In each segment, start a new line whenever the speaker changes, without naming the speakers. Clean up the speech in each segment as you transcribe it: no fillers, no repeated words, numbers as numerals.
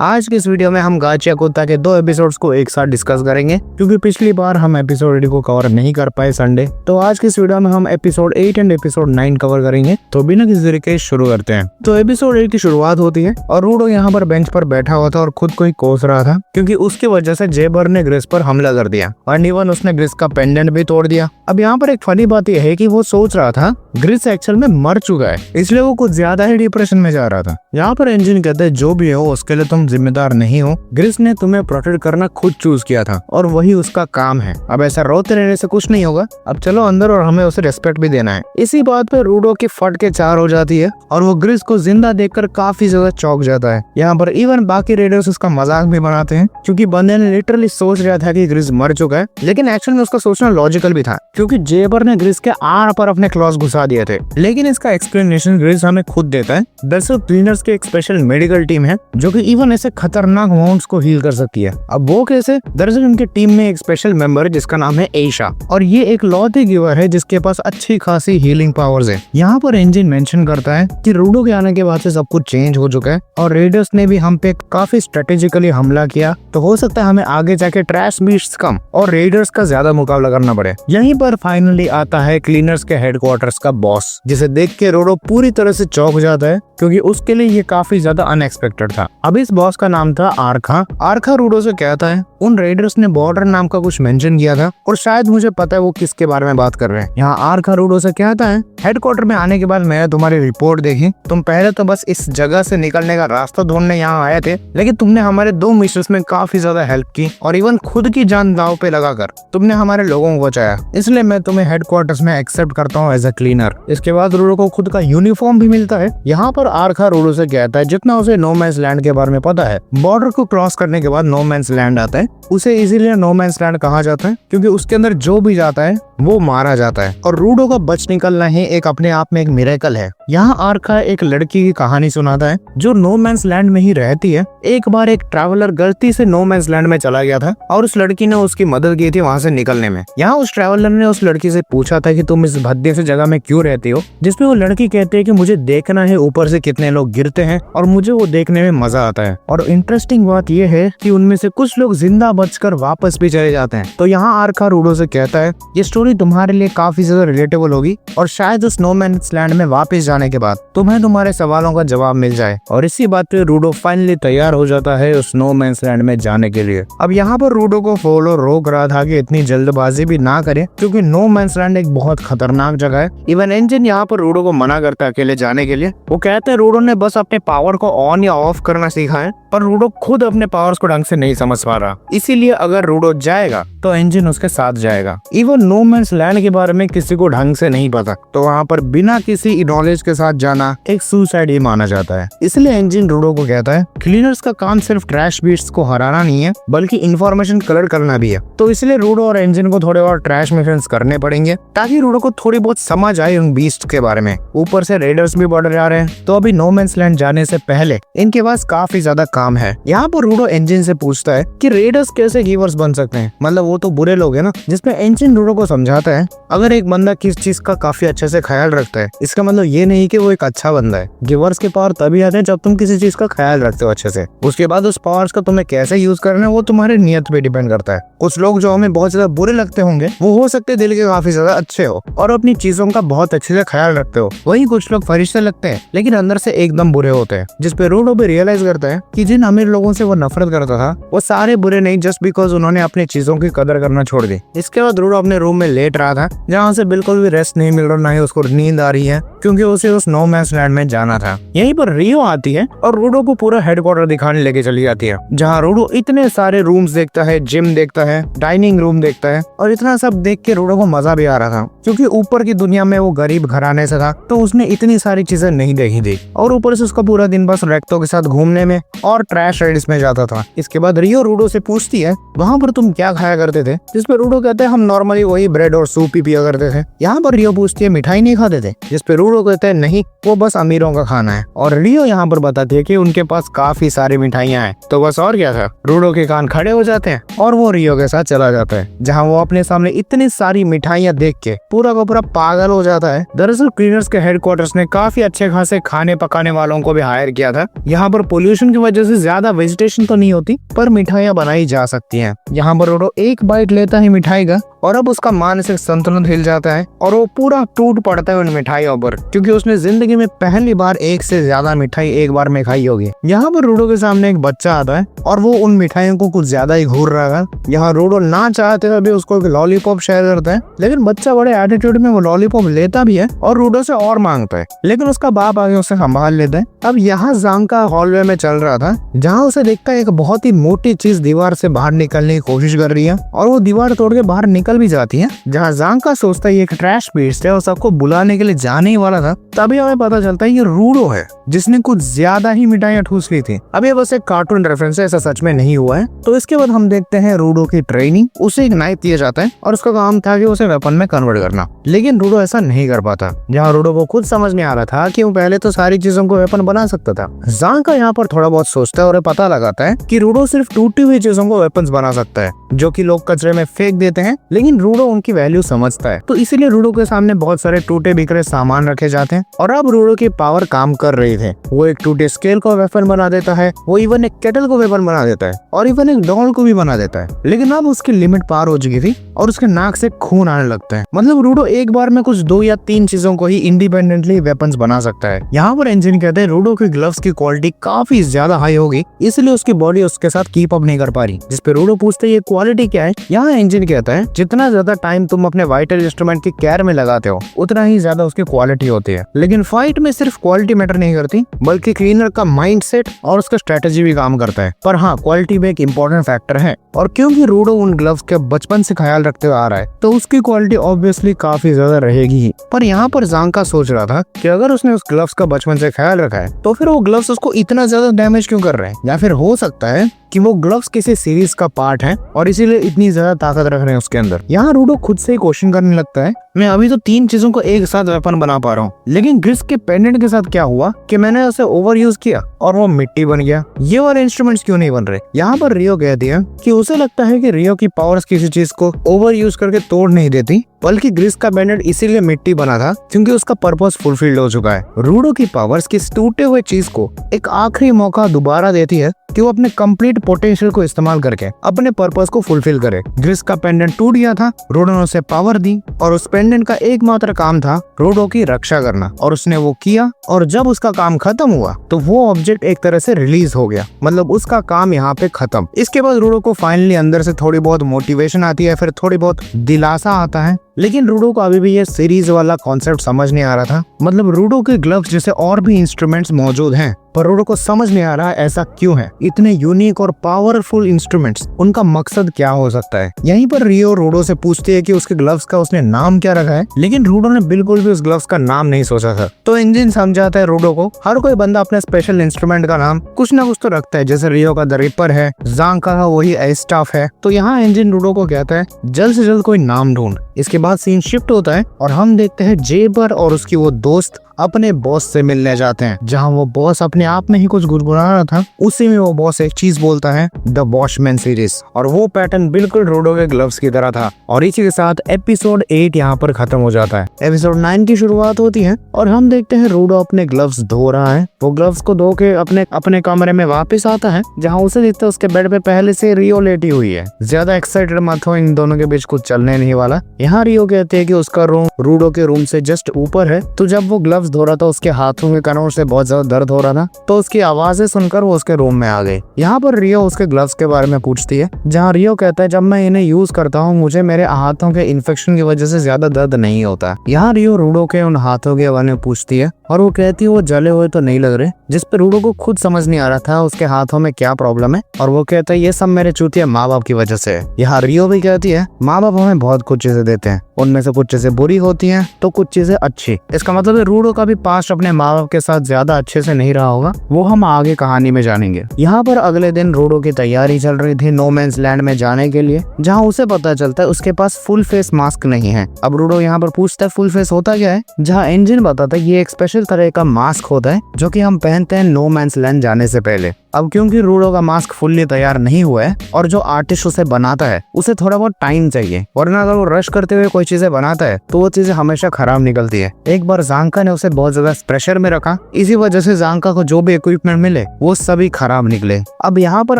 आज की इस वीडियो में हम गाचिया कुत्ता के 2 एपिसोड्स को एक साथ डिस्कस करेंगे, क्योंकि पिछली बार हम एपिसोड 8 को कवर नहीं कर पाए संडे। तो आज की इस वीडियो में हम एपिसोड 8 एंड एपिसोड 9 कवर करेंगे। तो बिना किसी देरी के शुरू करते हैं। तो एपिसोड 8 की शुरुआत होती है और रूडो यहाँ पर बेंच पर बैठा हुआ था और खुद को ही कोस रहा था, क्योंकि उसकी वजह से जेबर ने ग्रिस पर हमला कर दिया और इवन उसने ग्रिस का पेंडेंट भी तोड़ दिया। अब यहाँ पर एक फनी बात यह है कि वो सोच रहा था ग्रिस एक्चुअल में मर चुका है, इसलिए वो कुछ ज्यादा ही डिप्रेशन में जा रहा था। यहाँ पर एंजिन कहते हैं जो भी हो उसके लिए तुम जिम्मेदार नहीं हो, ग्रिस ने तुम्हें प्रोटेक्ट करना खुद चूज किया था और वही उसका काम है। अब ऐसा रोते रहने से कुछ नहीं होगा, अब चलो अंदर और हमें उसे रेस्पेक्ट भी देना है। इसी बात पे रूडो की फट के 4 हो जाती है और वो ग्रिस को जिंदा देखकर काफी ज्यादा चौंक जाता है। यहाँ पर इवन बाकी रेडर्स उसका मजाक भी बनाते हैं, क्योंकि बंदे ने लिटरली सोच रहा था कि ग्रिस मर चुका है, लेकिन एक्चुअल में उसका सोचना लॉजिकल भी था, क्योंकि जेबर ने ग्रिस के आड़ पर अपने क्लॉज घुसा दिए थे। लेकिन इसका एक्सप्लेनेशन ग्रिस हमें खुद देता है। दरअसल क्लीनर्स की एक स्पेशल मेडिकल टीम है जो कि इवन ऐसे खतरनाक वाउंड्स को हील कर सकती है। अब वो कैसे? दरअसल उनकी टीम में एक स्पेशल मेंबर है जिसका नाम है एशा, और ये एक लॉटी गिवर है जिसके पास अच्छी खासी हीलिंग पावर्स है। यहाँ पर एंजिन मेंशन करता है कि रूडो के आने के बाद से सब कुछ चेंज हो चुका है और रेडर्स ने भी हम पे काफी स्ट्रेटेजिकली हमला किया, तो हो सकता है हमें आगे जाके ट्रैश बीस्ट्स कम और रेडर्स का ज्यादा मुकाबला करना पड़े। यहीं पर फाइनली आता है क्लीनर्स के हेडक्वार्टर्स का बॉस, जिसे देख के रूडो पूरी तरह से चौंक जाता है, क्योंकि उसके लिए ये काफी ज्यादा अनएक्सपेक्टेड था। अब इस बॉस का नाम था आर्खा। आर्खा रूडो से कहता है उन रेडर्स ने बॉर्डर नाम का कुछ मेंशन किया था और शायद मुझे पता है वो किसके बारे में बात कर रहे हैं। यहाँ आर्खा रूडो से कहता है हेडक्वार्टर में आने के बाद मैंने तुम्हारी रिपोर्ट देखी, तुम पहले तो बस इस जगह से निकलने का रास्ता ढूंढने यहाँ आए थे, लेकिन तुमने हमारे 2 मिशंस में काफी ज्यादा हेल्प की और इवन खुद की जान दांव पे लगाकर तुमने हमारे लोगों को बचाया, इसलिए मैं तुम्हें हेडक्वार्टर्स में एक्सेप्ट करता हूँ एज अ क्लीनर। इसके बाद रूडो को खुद का यूनिफॉर्म भी मिलता है। यहाँ पर आर्खा रूडो से कहता है जितना उसे नो मैंस लैंड के बारे में पता है, बॉर्डर को क्रॉस करने के बाद नो मैंस लैंड आता है। उसे इसीलिए नो मैंस लैंड कहा जाता है क्योंकि उसके अंदर जो भी जाता है वो मारा जाता है, और रूडो का बच निकलना ही एक अपने आप में एक मिरेकल है। यहाँ आर्खा एक लड़की की कहानी सुनाता है जो नो मैंस लैंड में ही रहती है। एक बार एक ट्रैवलर गलती से नो मैंस लैंड में चला गया था और उस लड़की ने उसकी मदद की थी वहाँ से निकलने में। यहाँ उस ट्रैवलर ने उस लड़की से पूछा था कि तुम इस भद्दे से जगह में क्यों रहती हो, जिसमें वो लड़की कहती है कि मुझे देखना है ऊपर से कितने लोग गिरते हैं और मुझे वो देखने में मजा आता है। और इंटरेस्टिंग बात यह है कि उनमें से कुछ लोग जिंदा बचकर वापस भी चले जाते हैं। तो यहाँ आर्खा रूडो से कहता है ये स्टोरी तुम्हारे लिए काफी ज्यादा रिलेटेबल होगी और शायद उस नो मैंस लैंड में वापस जाने के बाद तुम्हें तुम्हारे सवालों का जवाब मिल जाए। और इसी बात पे रूडो फाइनली तैयार हो जाता है उस नो मैंस लैंड में जाने के लिए। अब यहाँ पर रूडो को फॉलो रोक रहा था कि इतनी जल्दबाजी भी ना करे, क्योंकि नो मैंस लैंड एक बहुत खतरनाक जगह है। इवन एंजिन यहाँ पर रूडो को मना करता है अकेले जाने के लिए। वो कहते हैं रूडो ने बस अपने पावर को ऑन या ऑफ करना सीखा है, पर रूडो खुद अपने पावर्स को ढंग से नहीं समझ पा रहा, इसीलिए अगर रूडो जाएगा तो एंजिन उसके साथ जाएगा। इवन नो मैंस लैंड के बारे में किसी को ढंग से नहीं पता, तो वहाँ पर बिना किसी नॉलेज के साथ जाना एक सुसाइड ही माना जाता है। इसलिए एंजिन रूडो को कहता है क्लीनर्स का काम सिर्फ ट्रैश बीट्स को हराना नहीं है, बल्कि इंफॉर्मेशन कलर करना भी है। तो इसलिए रूडो और एंजिन को थोड़े और ट्रैश मिशंस करने पड़ेंगे ताकि रूडो को थोड़ी बहुत समझ आए उन बीस्ट के बारे में। ऊपर से रेडर्स भी बढ़ जा रहे हैं, तो अभी नो मैंस लैंड जाने से पहले इनके पास काफी ज्यादा काम है। यहाँ पर रूडो एंजिन से पूछता है कि रेडर्स कैसे गिवर्स बन सकते हैं, मतलब वो तो बुरे लोग हैं ना। जिसमें एंजिन रूडो को समझाता है अगर एक बंदा किस चीज का काफी अच्छे से ख्याल रखता है, इसका मतलब ये नहीं कि वो एक अच्छा बंदा है। गिवर्स के पावर तभी आते हैं जब तुम किसी चीज का ख्याल रखते हो अच्छे से। उसके बाद उस पावर्स का तुम्हें कैसे यूज करना है वो तुम्हारे नियत पे डिपेंड करता है। कुछ लोग जो हमें बहुत ज्यादा बुरे लगते होंगे वो हो सकते दिल के काफी ज्यादा अच्छे हो और अपनी चीजों का बहुत अच्छे से ख्याल रखते हो। वहीं कुछ लोग फरिश्ते लगते हैं लेकिन अंदर से एकदम बुरे होते हैं। जिसपे रूडो भी रियलाइज करता है कि जिन अमीर लोगों से वो नफरत करता था वो सारे बुरे नहीं, जस्ट बिकॉज उन्होंने अपनी चीजों की कदर करना छोड़ दी। इसके बाद रूडो अपने रूम में लेट रहा था, जहाँ से बिल्कुल भी रेस्ट नहीं मिल रहा, ना ही उसको नींद आ रही है, क्योंकि उसे उस नो मैंस लैंड में जाना था। यहीं पर रियो आती है और रूडो को पूरा हेडक्वार्टर दिखाने लेके चली जाती है, जहाँ रूडो इतने सारे रूम्स देखता है, जिम देखता है, डाइनिंग रूम देखता है, और इतना सब देख के रूडो को मजा भी आ रहा था, क्योंकि ऊपर की दुनिया में वो गरीब घराने से था तो उसने इतनी सारी चीजें नहीं देखी थी, और ऊपर से उसका पूरा दिन बस रेक्टो के साथ घूमने में और ट्रैश राइड्स में जाता था। इसके बाद रियो रूडो से पूछती है वहाँ पर तुम क्या खाया करते थे, जिसपे रूडो कहते हैं हम नॉर्मली वही ब्रेड और सूप ही पिया करते थे। यहाँ पर रियो पूछती है मिठाई नहीं खाते थे, जिसपे रूडो रूडो कहते हैं नहीं, वो बस अमीरों का खाना है। और रियो यहाँ पर बताती है कि उनके पास काफी सारी मिठाइयाँ हैं। तो बस और क्या था, रूडो के कान खड़े हो जाते हैं और वो रियो के साथ चला जाता है, जहाँ वो अपने सामने इतनी सारी मिठाइयाँ देख के पूरा का पूरा पागल हो जाता है। दरअसल क्लीनर्स के हेडक्वार्टर्स ने काफी अच्छे खासे खाने पकाने वालों को भी हायर किया था। यहाँ पर पोल्यूशन की वजह से ज्यादा वेजिटेशन तो नहीं होती, पर मिठाइयाँ बनाई जा सकती हैं। यहाँ पर रूडो एक बाइट लेता है मिठाई का और अब उसका मानसिक संतुलन हिल जाता है और वो पूरा टूट पड़ता है उन मिठाइयों पर, क्योंकि उसने जिंदगी में पहली बार एक से ज्यादा मिठाई एक बार में खाई होगी। यहाँ पर रूडो के सामने एक बच्चा आता है और वो उन मिठाइयों को कुछ ज्यादा ही घूर रहा है। यहाँ रूडो ना चाहते हुए भी उसको एक लॉलीपॉप शेयर करता है, लेकिन बच्चा बड़े एटीट्यूड में वो लॉलीपॉप लेता भी है और रूडो से और मांगता है, लेकिन उसका बाप आगे उसे संभाल लेता है। अब यहाँ जांका हॉलवे में चल रहा था, जहाँ उसे देखता है एक बहुत ही मोटी चीज दीवार से बाहर निकलने की कोशिश कर रही है और वो दीवार तोड़ के बाहर निकल भी जाती है। जहाँ जांका सोचता है ये एक ट्रैश बीस्ट है और सबको बुलाने के लिए जाने ही वाला था, तभी हमें पता चलता है ये रूडो है जिसने कुछ ज्यादा ही मिठाइयाँ ठूस ली थी। अब ये बस एक कार्टून रेफरेंस है, ऐसा सच में नहीं हुआ है। तो इसके बाद हम देखते हैं रूडो की ट्रेनिंग। उसे एक नाइफ दिया जाता है और उसका काम था कि उसे वेपन में कन्वर्ट करना, लेकिन रूडो ऐसा नहीं कर पाता। जहाँ रूडो को खुद समझ में आ रहा था कि वो पहले तो सारी चीजों को वेपन बना सकता था। जांका यहाँ पर थोड़ा बहुत सोचता है और पता लगाता है कि रूडो सिर्फ टूटी हुई चीजों को वेपन्स बना सकता है, जो कि लोग कचरे में फेंक देते हैं, लेकिन रूडो उनकी वैल्यू समझता है। तो इसीलिए रूडो के सामने बहुत सारे टूटे बिखरे सामान रखे जाते हैं और अब रूडो की पावर काम कर रही थे। वो एक टूटे स्केल को वेपन बना देता है, वो इवन एक केटल को वेपन बना देता है और इवन एक डॉल को भी बना देता है। लेकिन अब उसकी लिमिट पार हो चुकी थी और उसके नाक से खून आने लगता है। मतलब रूडो एक बार में कुछ 2 या 3 चीजों को ही इंडिपेंडेंटली वेपन्स बना सकता है। यहाँ पर इंजन कहते हैं रूडो के ग्लव्स की क्वालिटी काफी ज्यादा हाई होगी, इसलिए उसकी बॉडी उसके साथ कीप अप नहीं कर पा रही। जिसपे रूडो पूछते ये क्वालिटी क्या है। यहाँ इंजन कहता है जितना ज्यादा टाइम तुम अपने वाइटल इंस्ट्रूमेंट की केयर में लगाते हो उतना ही ज्यादा उसकी क्वालिटी होती है। लेकिन फाइट में सिर्फ क्वालिटी मैटर नहीं करती, बल्कि क्लीनर का माइंडसेट और उसका स्ट्रेटेजी भी काम करता है। पर हाँ, क्वालिटी भी एक इम्पोर्टेंट फैक्टर है और क्योंकि रूडो उन ग्लव्स के बचपन से ख्याल रखते हुए आ रहा है तो उसकी क्वालिटी ऑब्वियसली काफी ज्यादा रहेगी। पर यहाँ पर जांका सोच रहा था कि अगर उसने उस ग्लव्स का बचपन से ख्याल रखा है तो फिर वो ग्लव्स उसको इतना ज्यादा डैमेज क्यों कर रहे हैं, या फिर हो सकता है कि वो ग्लव्स किसी सीरीज का पार्ट है और इसीलिए इतनी ज्यादा ताकत रख रहे हैं उसके अंदर। यहाँ रूडो खुद से ही क्वेश्चन करने लगता है, मैं अभी तो 3 चीजों को एक साथ वेपन बना पा रहा हूँ, लेकिन ग्रिस के पेंडेंट के साथ क्या हुआ कि मैंने उसे ओवर यूज किया और वो मिट्टी बन गया, ये वाले इंस्ट्रूमेंट्स क्यों नहीं बन रहे। यहाँ पर रियो कहती है कि उसे लगता है कि रियो की पावर्स किसी चीज को ओवर यूज करके तोड़ नहीं देती, बल्कि ग्रिस का पेंडेंट इसीलिए मिट्टी बना था क्योंकि उसका पर्पस फुलफिल्ड हो चुका है। रूडो की पावर्स किस टूटे हुए चीज को एक आखिरी मौका दोबारा देती है कि वो अपने कंप्लीट पोटेंशियल को इस्तेमाल करके अपने पर्पस को फुलफिल करे। ग्रिस का पेंडेंट टूट गया था, रूडो ने उसे पावर दी और उस पेंडेंट का एकमात्र काम था रूडो की रक्षा करना, और उसने वो किया। और जब उसका काम खत्म हुआ तो वो ऑब्जेक्ट एक तरह से रिलीज हो गया, मतलब उसका काम यहाँ पे खत्म। इसके बाद रूडो को फाइनली अंदर से थोड़ी बहुत मोटिवेशन आती है, फिर थोड़ी बहुत दिलासा आता है। लेकिन रूडो को अभी भी ये सीरीज वाला कॉन्सेप्ट समझ नहीं आ रहा था। मतलब रूडो के ग्लव्स जैसे और भी इंस्ट्रूमेंट्स मौजूद हैं, पर रूडो को समझ नहीं आ रहा ऐसा क्यों है। इतने यूनिक और पावरफुल इंस्ट्रूमेंट्स, उनका मकसद क्या हो सकता है। यहीं पर रियो रूडो से पूछती है कि उसके ग्लव्स का उसने नाम क्या रखा है, लेकिन रूडो ने बिल्कुल भी उस ग्लव्स का नाम नहीं सोचा था। तो इंजन समझाता है रूडो को हर कोई बंदा अपने स्पेशल इंस्ट्रूमेंट का नाम कुछ ना कुछ तो रखता है, जैसे रियो का द रिपर है, जांका का वही एस्टाफ है। तो यहाँ इंजन रूडो को कहता है जल्द से जल्द कोई नाम ढूंढ। इसके बाद सीन शिफ्ट होता है और हम देखते हैं जेबर और उसकी वो दोस्त अपने बॉस से मिलने जाते हैं, जहां वो बॉस अपने आप में ही कुछ गुनगुना रहा था। उसी में वो बॉस एक चीज बोलता है, द वॉचमैन सीरीज, और वो पैटर्न बिल्कुल रूडो के ग्लव्स की तरह था। और इसी के साथ एपिसोड 8 यहाँ पर खत्म हो जाता है। एपिसोड 9 की शुरुआत होती है और हम देखते हैं रूडो अपने ग्लव्स धो रहा है। वो ग्लव्स को धो के अपने कमरे में वापस आता है, जहाँ उसे देखता है उसके बेड पे पहले से रियो लेटी हुई है। ज्यादा एक्साइटेड मत हो, इन दोनों के बीच कुछ चलने नहीं वाला। यहाँ रियो कहते हैं कि उसका रूम रूडो के रूम से जस्ट ऊपर है। तो जब वो ग्लव्स धो रहा था उसके हाथों के कनों से बहुत ज्यादा दर्द हो रहा था, तो उसकी आवाजें सुनकर वो उसके रूम में आ गई। यहाँ पर रियो उसके ग्लव्स के बारे में पूछती है, जहाँ रियो कहता है जब मैं इन्हें यूज करता हूँ मुझे मेरे हाथों के इन्फेक्शन की वजह से ज्यादा दर्द नहीं होता। यहाँ रियो रूडो के उन हाथों के बारे में पूछती है और वो कहती है वो जले हुए तो नहीं लग रहे, जिस पे रूडो को खुद समझ नहीं आ रहा था उसके हाथों में क्या प्रॉब्लम है। और वो कहता है ये सब मेरे चूतिया माँ बाप की वजह से है। यहाँ रियो भी कहती है माँ बाप हमें बहुत कुछ चीजें देते हैं, उनमें से कुछ चीजें बुरी होती हैं तो कुछ चीजें अच्छी। इसका मतलब है रूडो का भी पास्ट अपने माँ बाप के साथ ज्यादा अच्छे से नहीं रहा होगा, वो हम आगे कहानी में जानेंगे। यहाँ पर अगले दिन रूडो की तैयारी चल रही थी नो मैंस लैंड में जाने के लिए, जहाँ उसे पता चलता है उसके पास फुल फेस मास्क नहीं है। अब रूडो यहाँ पर पूछता है फुल फेस होता क्या है, जहाँ एंजिन बताता है ये एक स्पेशल तरह का मास्क होता है जो कि हम पहनते हैं नो मैंस लैंड जाने से पहले। अब क्योंकि रूडो का मास्क फुल्ली तैयार नहीं हुआ है और जो आर्टिस्ट उसे बनाता है उसे थोड़ा बहुत टाइम चाहिए, वरना अगर वो रश करते हुए कोई चीजें बनाता है तो वो चीजें हमेशा खराब निकलती है। एक बार जांका ने उसे बहुत ज्यादा प्रेशर में रखा, इसी वजह से जांका को जो भी इक्विपमेंट मिले वो सभी खराब निकले। अब यहाँ पर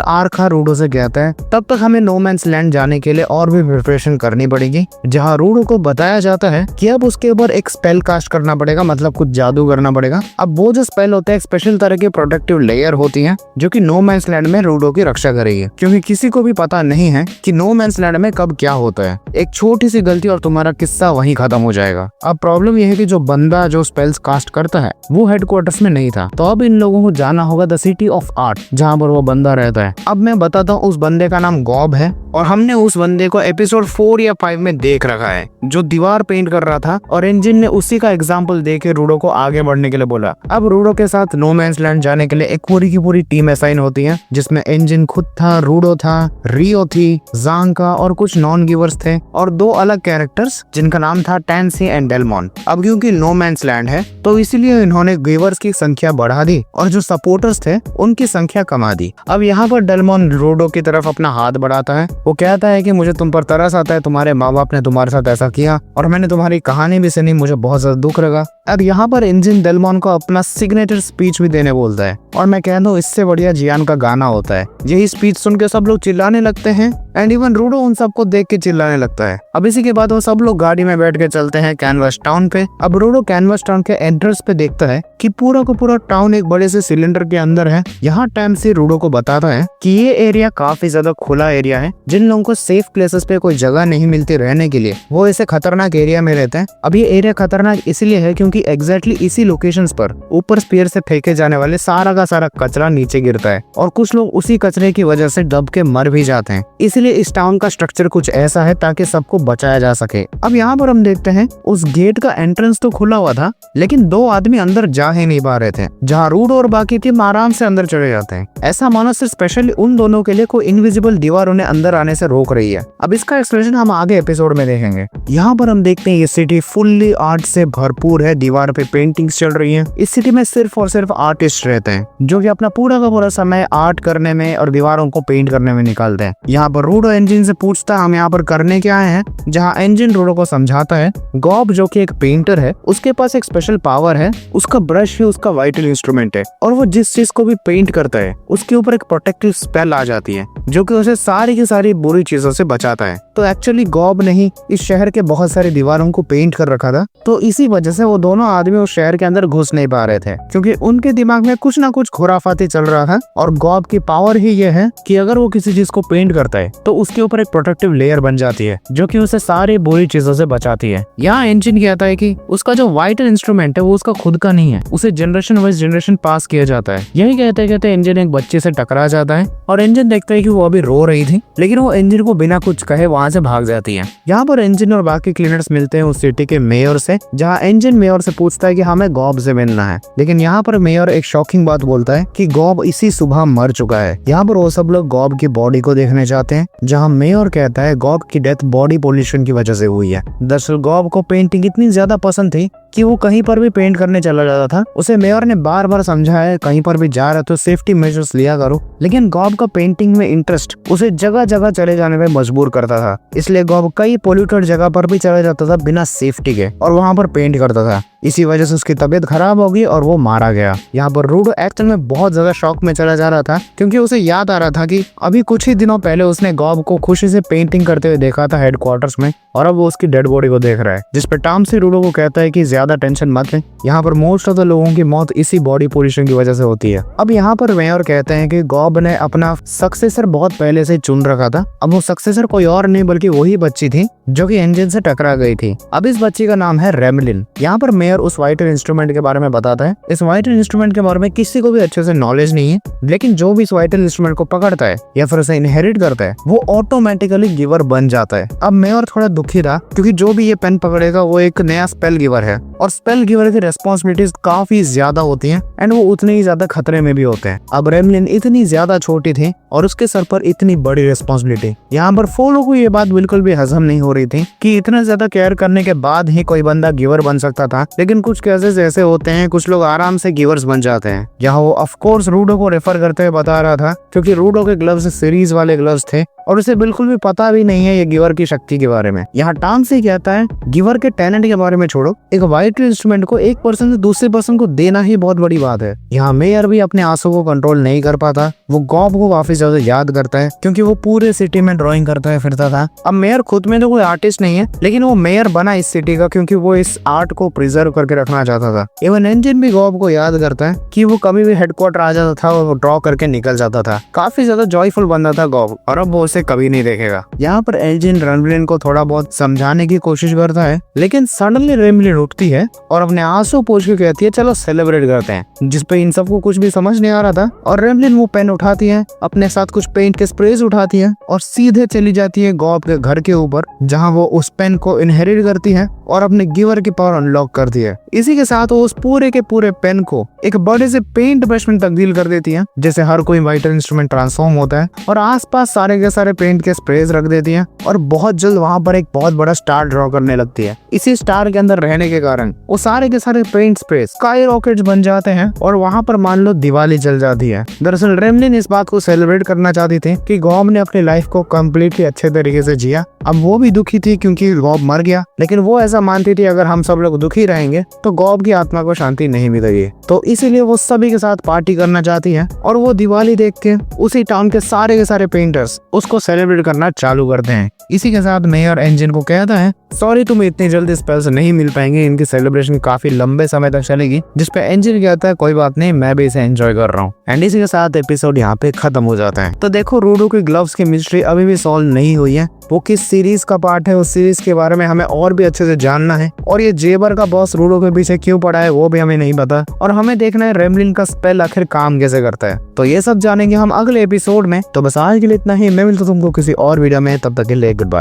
आर्का रूडो से कहता है तब तक हमें नो मैंस लैंड जाने के लिए और भी प्रिपरेशन करनी पड़ेगी, जहाँ रूडो को बताया जाता है कि अब उसके ऊपर एक स्पेल कास्ट करना पड़ेगा, मतलब कुछ जादू करना पड़ेगा। अब वो जो स्पेल होता है एक स्पेशल तरह की प्रोटेक्टिव लेयर होती है जो कि नो मैंस लैंड में रूडो की रक्षा करेगी, क्योंकि किसी को भी पता नहीं है कि नो मैंस लैंड में कब क्या होता है। एक छोटी सी गलती और तुम्हारा किस्सा वहीं खत्म हो जाएगा। अब प्रॉब्लम यह है कि जो बंदा जो स्पेल्स कास्ट करता है वो हेडक्वार्टर्स में नहीं था, तो अब इन लोगों को जाना होगा द सिटी ऑफ आर्ट जहाँ पर वो बंदा रहता है। अब मैं बताता हूँ उस बंदे का नाम गॉब है और हमने उस बंदे को एपिसोड 4 या 5 में देख रखा है, जो दीवार पेंट कर रहा था और एंजिन ने उसी का एग्जाम्पल देके रूडो को आगे बढ़ने के लिए बोला। अब रूडो के साथ नो मैंस लैंड जाने के लिए एक पूरी की पूरी टीम असाइन होती है, जिसमें एंजिन खुद था, रूडो था, रियो थी, जांका और कुछ नॉन गिवर्स थे और 2 अलग कैरेक्टर्स जिनका नाम था टैंसी एंड डेलमॉन। अब क्योंकि नो मैंस लैंड है तो इसीलिए इन्होंने गिवर्स की संख्या बढ़ा दी और जो सपोर्टर्स थे उनकी संख्या कमा दी। अब यहाँ पर डेलमॉन रूडो की तरफ अपना हाथ बढ़ाता है, वो कहता है कि मुझे तुम पर तरस आता है, तुम्हारे माँ बाप ने तुम्हारे साथ ऐसा किया और मैंने तुम्हारी कहानी भी सुनी, मुझे बहुत ज्यादा दुख लगा। अब यहाँ पर एंजिन डेलमॉन को अपना सिग्नेचर स्पीच भी देने बोलता है और मैं कह दूं इससे बढ़िया जियान का गाना होता है। यही स्पीच सुन के सब लोग चिल्लाने लगते हैं एंड इवन रूडो उन सबको देख के चिल्लाने लगता है। अब इसी के बाद वो सब लोग गाड़ी में बैठ के चलते हैं कैनवास टाउन पे। अब रूडो कैनवास टाउन के एंट्रेंस पे देखता है कि पूरा का पूरा टाउन एक बड़े से सिलेंडर के अंदर है। यहाँ टाइम से रूडो को बताता है कि ये एरिया काफी ज्यादा खुला एरिया है, जिन लोगों को सेफ प्लेसेस पे कोई जगह नहीं मिलती रहने के लिए वो ऐसे खतरनाक एरिया में रहते हैं। अब ये एरिया खतरनाक इसलिए है क्योंकि एग्जैक्टली इसी लोकेशंस पर ऊपर स्पीयर से फेंके जाने वाले सारा का सारा कचरा नीचे गिरता है और कुछ लोग उसी कचरे की वजह से दब के मर भी जाते हैं। इसलिए इस टाउन का स्ट्रक्चर कुछ ऐसा है ताकि सबको बचाया जा सके। अब यहाँ पर हम देखते हैं उस गेट का एंट्रेंस तो खुला हुआ था लेकिन 2 आदमी अंदर जा ही नहीं पा रहे थे, जहाँ रूडो और बाकी टीम आराम से अंदर चले जाते हैं। ऐसा मानो सिर्फ स्पेशली उन दोनों के लिए कोई इनविजिबल दीवार उन्हें अंदर आने से रोक रही है। अब इसका एक्सप्लेनेशन हम आगे एपिसोड में देखेंगे। यहाँ पर हम देखते हैं ये सिटी फुल्ली आर्ट से भरपूर है, दीवार पे पेंटिंग्स चल रही है। इस सिटी में सिर्फ और सिर्फ आर्टिस्ट रहते हैं जो कि अपना पूरा का पूरा समय आर्ट करने में और दीवारों को पेंट करने में निकालते हैं। यहाँ पर रूडो एंजिन से पूछता है हम यहाँ पर करने क्या आए हैं, जहाँ एंजिन रूडो को समझाता है गॉब जो कि एक पेंटर है उसके पास एक स्पेशल पावर है, उसका ब्रश ही उसका वाइटल इंस्ट्रूमेंट है और वो जिस चीज को भी पेंट करता है उसके ऊपर एक प्रोटेक्टिव स्पेल आ जाती है जो कि उसे सारी की सारी बुरी चीजों से बचाता है। तो एक्चुअली गॉब ने ही इस शहर के बहुत सारी दीवारों को पेंट कर रखा था, तो इसी वजह से वो दोनों आदमी उस शहर के अंदर घुस नहीं पा रहे थे क्योंकि उनके दिमाग में कुछ ना कुछ खुराफाती चल रहा था। और गॉब की पावर ही ये है कि अगर वो किसी चीज को पेंट करता है तो उसके ऊपर एक प्रोटेक्टिव लेयर बन जाती है जो कि उसे सारी बुरी चीजों से बचाती है। यहाँ एंजिन कहता है कि उसका जो वाइटल इंस्ट्रूमेंट है वो उसका खुद का नहीं है, उसे जनरेशन वाइज जनरेशन पास किया जाता है। यही कहते कहते एंजिन एक बच्चे से टकरा जाता है और एंजिन देखता है कि वो अभी रो रही थी, लेकिन वो एंजिन को बिना कुछ कहे वहाँ से भाग जाती है। यहाँ पर एंजिन और बाकी क्लीनर्स मिलते हैं उस सिटी के मेयर से, जहाँ एंजिन मेयर से पूछता है कि हमें गॉब से मिलना है, लेकिन यहाँ पर मेयर एक शॉकिंग बात बोलता है कि गॉब इसी सुबह मर चुका है। यहाँ पर वो सब लोग गॉब की बॉडी को देखने जाते हैं, जहाँ मेयर कहता है गॉब की डेथ बॉडी पोल्यूशन की वजह से हुई है। दरअसल गॉब को पेंटिंग इतनी ज्यादा पसंद थी कि वो कहीं पर भी पेंट करने चला जाता था। उसे मेयर ने बार बार समझाया कहीं पर भी जा रहा तो सेफ्टी मेजर्स लिया करो, लेकिन गॉब का पेंटिंग में इंटरेस्ट उसे जगह जगह चले जाने में मजबूर करता था। इसलिए गॉब कई पोल्यूटेड जगह पर भी चला जाता था बिना सेफ्टी के और वहां पर पेंट करता था। इसी वजह से उसकी तबीयत खराब हो गई और वो मारा गया। यहाँ पर रूडो एक्चुअल में बहुत ज्यादा शॉक में चला जा रहा था क्योंकि उसे याद आ रहा था कि अभी कुछ ही दिनों पहले उसने गॉब को खुशी से पेंटिंग करते हुए देखा था हेडक्वार्टर्स में और अब वो उसकी डेड बॉडी को देख रहा है, जिसपे टॉम से रूडो को कहता है कि ज्यादा टेंशन मत लें, यहाँ पर मोस्ट ऑफ द लोगों की मौत इसी बॉडी पोल्यूशन की वजह से होती है। अब यहाँ पर मेयर कहते हैं कि गॉब ने अपना सक्सेसर बहुत पहले से चुन रखा था। अब वो सक्सेसर कोई और नहीं बल्कि वही बच्ची थी जो कि इंजन से टकरा गई थी। अब इस बच्ची का नाम है रेमलिन। यहाँ पर मेयर उस वाइटल इंस्ट्रूमेंट के बारे में बताता है। इस वाइटल इंस्ट्रूमेंट के बारे में किसी को भी अच्छे से नॉलेज नहीं है, लेकिन जो भी इस वाइटल इंस्ट्रूमेंट को पकड़ता है या फिर उसे इनहेरिट करता है वो ऑटोमेटिकली गिवर बन जाता है। अब मेयर थोड़ा दुखी था क्योंकि जो भी ये पेन पकड़ेगा वो एक नया स्पेल गिवर है और स्पेल गिवर की रेस्पॉन्सिबिलिटीज काफी ज्यादा होती हैं एंड वो उतने ही ज्यादा खतरे में भी होते हैं। अब रेमलिन इतनी ज्यादा छोटी थी और उसके सर पर इतनी बड़ी रेस्पॉन्सिबिलिटी। यहाँ पर फोलो को ये बात बिल्कुल भी हजम नहीं हो रही थी कि इतना ज्यादा केयर करने के बाद ही कोई बंदा गिवर बन सकता था, लेकिन कुछ केसेस ऐसे होते हैं कुछ लोग आराम से गिवर्स बन जाते हैं। यहाँ वो ऑफ कोर्स रूडो को रेफर करते हुए बता रहा था क्योंकि रूडो के ग्लव्स सीरीज वाले ग्लव्स थे और उसे बिल्कुल भी पता भी नहीं है ये गिवर की शक्ति के बारे में। यहाँ टांगसी कहता है गिवर के टैलेंट के बारे में छोड़ो, एक वाइटल इंस्ट्रूमेंट को एक पर्सन से दूसरे पर्सन को देना ही बहुत बड़ी बात है। यहाँ मेयर भी अपने आंसू को कंट्रोल नहीं कर पाता, वो गॉब को काफी ज्यादा याद करता है क्योंकि वो पूरे सिटी में ड्राइंग करता है फिरता था। अब मेयर खुद में तो कोई आर्टिस्ट नहीं है, लेकिन वो मेयर बना इस सिटी का क्योंकि वो इस आर्ट को प्रिजर्व करके रखना चाहता था। इवन इंजन भी गॉब को याद करता है कि वो कभी भी हेडक्वार्टर आ जाता था और वो ड्रॉ करके निकल जाता था। काफी ज्यादा जॉयफुल बंदा था गॉब और अब वो उसे कभी नहीं देखेगा। यहाँ पर इंजन रेमलिन को थोड़ा बहुत समझाने की कोशिश करता है, लेकिन सडनली रेमलिन उठती है और अपने आंसू पोंछ के कहती है चलो सेलिब्रेट करते हैं, जिसपे इन सबको कुछ भी समझ नहीं आ रहा था। और रेमलिन वो पेन उठाती है, अपने साथ कुछ पेंट के स्प्रेज उठाती है और सीधे चली जाती है गॉब के घर के ऊपर, जहाँ वो उस पेन को इनहेरिट करती है और अपने गिवर की पावर अनलॉक करती है। इसी के साथ वो उस पूरे के पूरे पेन को एक बड़े से पेंट ब्रश में तब्दील कर देती है, जैसे हर कोई वाइटल इंस्ट्रूमेंट ट्रांसफॉर्म होता है, और आसपास सारे के सारे पेंट के स्प्रेज रख देती है और बहुत जल्द वहाँ पर एक बहुत बड़ा स्टार ड्रॉ करने लगती है। इसी स्टार के अंदर रहने के कारण वो सारे के सारे पेंट स्प्रेज स्काई रॉकेट्स बन जाते हैं और वहाँ पर मान लो दिवाली जल जाती है। दरअसल रेमलिन इस बात को सेलिब्रेट करना चाहती थी कि गॉब ने अपनी लाइफ को कम्प्लीटली अच्छे तरीके से जिया। अब वो भी दुखी थी क्योंकि गॉब मर गया, लेकिन वो ऐसा मानती थी अगर हम सब लोग दुखी रहेंगे तो गॉब की आत्मा को शांति नहीं मिलेगी, तो इसीलिए वो सभी के साथ पार्टी करना चाहती है और वो दिवाली देख के उसी टाउन के सारे पेंटर्स उसको सेलिब्रेट करना चालू करते हैं। इसी के साथ मेयर इंजन को कहता है सॉरी तुम्हें इतनी जल्दी स्पेल्स नहीं मिल पाएंगे, इनकी सेलिब्रेशन काफी लंबे समय तक चलेगी, जिसपे इंजन कहता है कोई बात नहीं, मैं भी इसे एंजॉय कर रहा हूँ। एंड इसी के साथ एपिसोड यहाँ पे खत्म हो जाता है। तो देखो रूडो की ग्लव्स की मिस्ट्री अभी भी सॉल्व नहीं हुई है, वो किस सीरीज का पार्ट है उस सीरीज के बारे में हमें और भी अच्छे से जानना है, और ये जेबर का बॉस रूडो के पीछे क्यों पड़ा है वो भी हमें नहीं पता, और हमें देखना है रेमलिन का स्पेल आखिर काम कैसे करता है। तो ये सब जानेंगे हम अगले एपिसोड में। तो बस आज के लिए इतना ही, मैं मिलता हूं तुमको किसी और वीडियो में, तब तक के लिए गुड बाय।